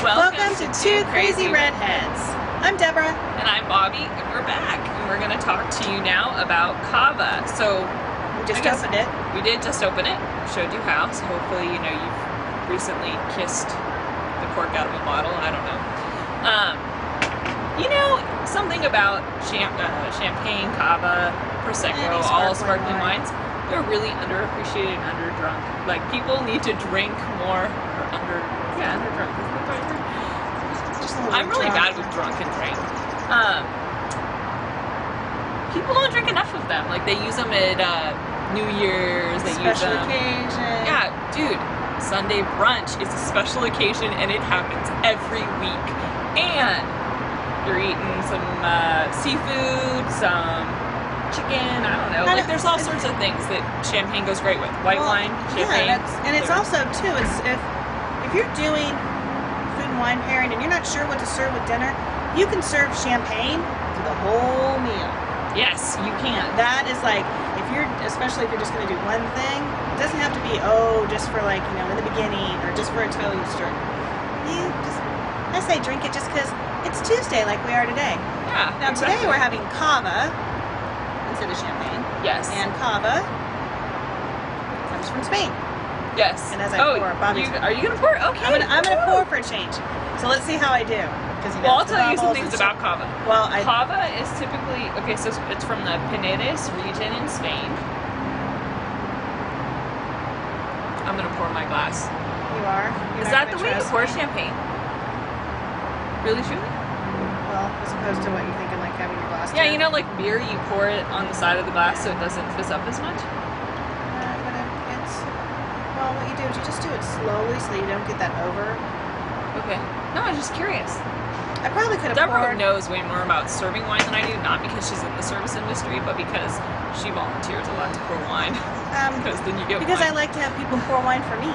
Welcome to Two Crazy Redheads. I'm Deborah. And I'm Bobby, and we're back. And we're going to talk to you now about Cava. So, We just opened it. We did just open it. Showed you how. So hopefully, you know, you've recently kissed the cork out of a bottle. I don't know. You know, something about champagne, Cava, Prosecco, all sparkling wines, they're really underappreciated and underdrunk. Like, people need to drink more, or underdrunk. I'm really bad with drunk and drink. People don't drink enough of them. Like, they use them at New Year's. They use them. Special occasion. Yeah, dude. Sunday brunch is a special occasion, and it happens every week. And you're eating some seafood, some chicken. I don't know. Like, there's all sorts of things that champagne goes great with. White wine, champagne. Yeah, and it's also too. It's if you're doing food and wine pairing and you're not sure what to serve with dinner, you can serve champagne to the whole meal. Yes, you can. That is like, especially if you're just going to do one thing, it doesn't have to be, just for like, you know, in the beginning or just for a toast or, I say drink it just because it's Tuesday like we are today. Yeah, Now today we're having Cava instead of champagne. Yes. And Cava comes from Spain. Yes. And as I pour, Bobby, are you going to pour? Okay. I'm going to pour for a change. So let's see how I do. Well, I'll tell you some things about Cava. Well, Cava is typically, so it's from the Pinedes region in Spain. I'm going to pour my glass. You are? Is that the way you pour champagne? Really, truly? Well, as opposed to what you're thinking, like having your glass. Yeah, you know, like beer, you pour it on the side of the glass so it doesn't fizz up as much? Well, what you do is you just do it slowly so that you don't get that over. Okay. No, I'm just curious. I probably could have Deborah knows way more about serving wine than I do, not because she's in the service industry, but because she volunteers a lot to pour wine. Because then you get Because wine. I like to have people pour wine for me.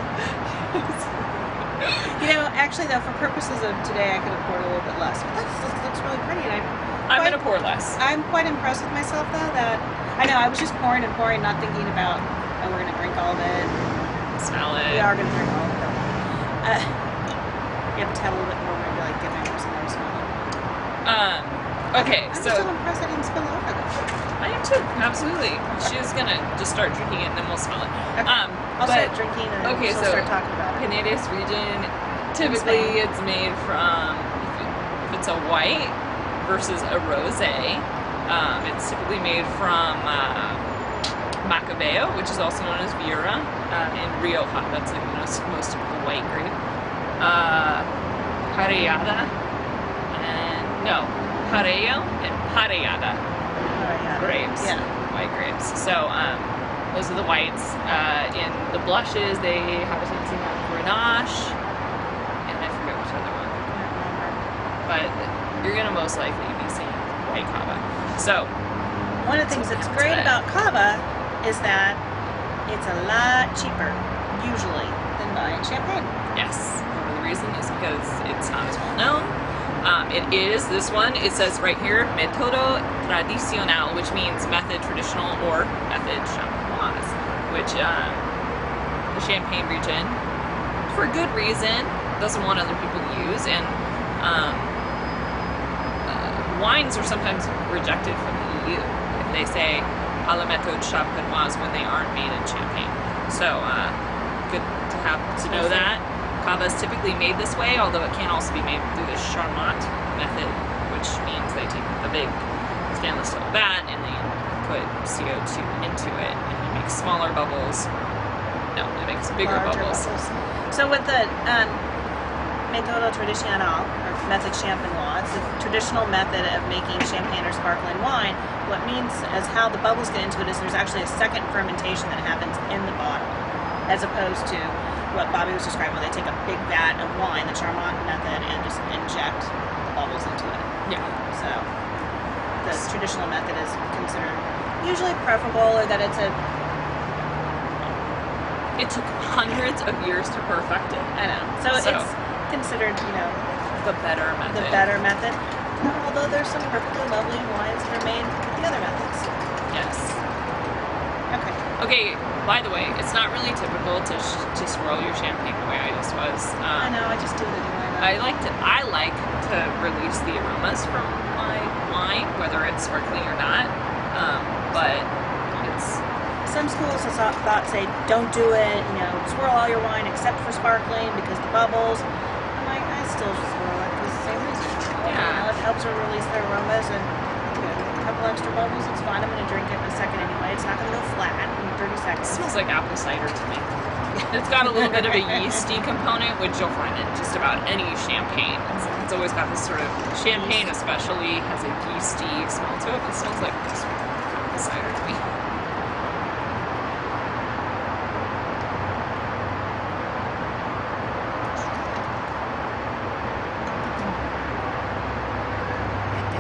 You know, actually, though, for purposes of today, I could have poured a little bit less. But that looks really pretty, and I'm going to pour less. I'm quite impressed with myself, though, that I know I was just pouring and pouring, not thinking about, we're going to drink all of it. Smell it. We are going to drink all of it. You have to have a little bit more, maybe like giving or something or smelling. Okay, I'm so still impressed I didn't spill it over though. I am too, absolutely. She's gonna just start drinking it and then we'll smell it. Okay. I'll start drinking and so start talking about it. Pinedes region, typically it's made from, if it's a white versus a rosé, it's typically made from Macabeo, which is also known as Viura, and Rioja, that's like the most typical white grape. Parellada, Parello and Parellada grapes, white grapes. So those are the whites. In the blushes, they have a tendency to have Grenache, and I forget which other one. But you're gonna most likely be seeing white Cava. So one of the things that's great about Cava is that it's a lot cheaper, usually, than buying champagne. Yes. The reason is because it's not as well known. This one, it says right here, Método Tradicional, which means method traditional or method champenoise, which the Champagne region, for good reason, doesn't want other people to use, and wines are sometimes rejected from the EU if they say à la méthode champenoise when they aren't made in Champagne. So, good to know that. Cava is typically made this way, although it can also be made through the Charmat method, which means they take a big stainless steel vat and they put CO2 into it, and it makes smaller bubbles. No, it makes bigger bubbles. So with the Método Tradicional, or method champenoise, the traditional method of making champagne or sparkling wine, what means as how the bubbles get into it is there's actually a second fermentation that happens in the bottle, as opposed to what Bobby was describing, where they take a big vat of wine, the Charmat method, and just inject bubbles into it. Yeah. So the traditional method is considered usually preferable, or that it's a... It took hundreds of years to perfect it. I know. So it's considered, the better method. The better method. Although there's some perfectly lovely wines that are made with the other methods. Yes. Okay. Okay, by the way, it's not really typical to swirl your champagne the way I just was. I know, I just do it anyway. I like to release the aromas from my wine, whether it's sparkling or not. But it's some schools of thought say don't do it. You know, swirl all your wine except for sparkling because the bubbles. I'm like, I still swirl it for the same reason. Yeah. You know, it helps her release their aromas and a couple extra bubbles. It's fine. I'm going to drink it in a second anyway. It's not going to go flat in 30 seconds. It smells like apple cider to me. It's got a little bit of a yeasty component, which you'll find in just about any champagne. It's always got this sort of champagne, especially has a yeasty smell to it. It smells like apple cider to me.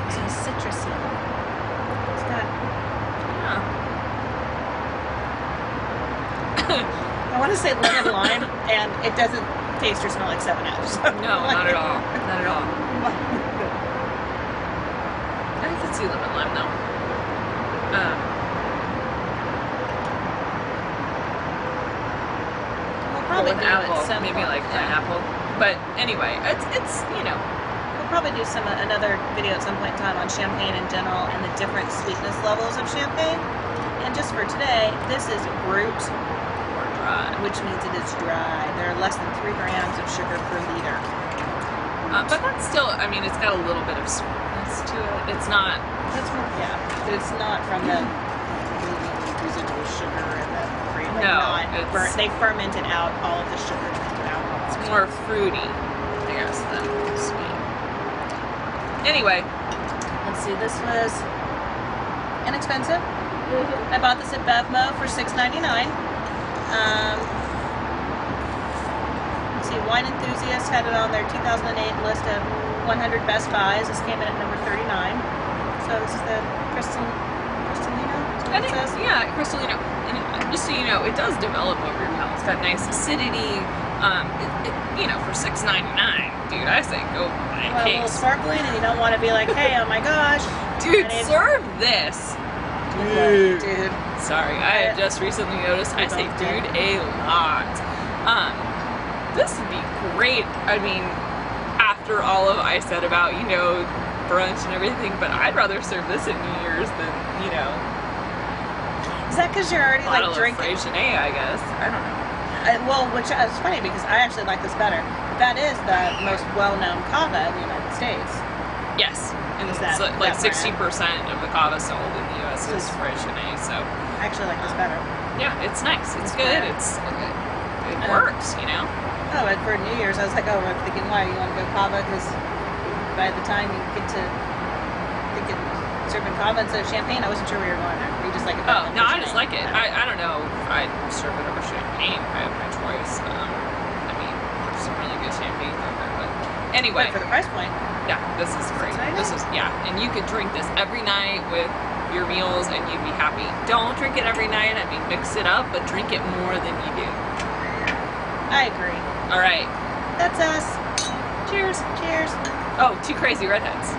It's citrusy. It's got. Yeah. I want to say lemon lime, and it doesn't taste or smell like 7-Up. So No, not at all. Not at all. I can see lemon lime though. We'll probably with do apple, it some maybe point, like yeah. pineapple. But anyway, it's you know. We'll probably do another video at some point in time on champagne in general and the different sweetness levels of champagne. And just for today, this is brut, which means it is dry. There are less than 3 grams of sugar per liter. But that's still, I mean, it's got a little bit of sweetness to it. It's not. That's more, yeah, but it's not from the residual sugar and the cream. Like No, not they fermented out all of the sugar to make it alcohol. It's more fruity, I guess, than sweet. Anyway, Let's see, this was inexpensive. I bought this at Bevmo for $6.99. Let's see, Wine Enthusiast had it on their 2008 list of 100 best buys. This came in at number 39. So this is the Cristalino? I think, yeah, Cristalino. And just so you know, it does develop over your palate. It's got nice acidity. You know, for $6.99, dude, I say go buy a Well, a little case. sparkling, and you don't want to be like, hey, oh my gosh. Dude, I need- serve this. Dude. Sorry, I have just recently noticed I say dude a lot. This would be great. I mean, after all of I said about, you know, brunch and everything, but I'd rather serve this at New Year's than, you know, Is that because you're already a bottle like of drinking? Freixenet, I guess. I don't know. Well, which is funny because I actually like this better. That is the most well-known cava in the United States. Yes. And Is it's that- like that 60% of the cava sold in the U.S. is So- Freixenet, so I actually like this better. yeah, it's nice. It's It's good. good. It works, you know. Oh, and for New Year's, I was like, oh, I'm thinking, why you want to go cava? Because by the time you get to thinking serving cava instead of champagne, I wasn't sure where you were going there. You just like it better Oh than no, I Freixenet. just like it. I don't know if I'd serve it over champagne. I have my choice. I mean, there's some really good champagne out there, but anyway. But for the price point, Yeah, this is great. $6.99? This is, yeah, and you could drink this every night with your meals and you'd be happy. Don't drink it every night. I mean, mix it up, but drink it more than you do. I agree. All right. That's us. Cheers. Cheers. Oh, two crazy redheads.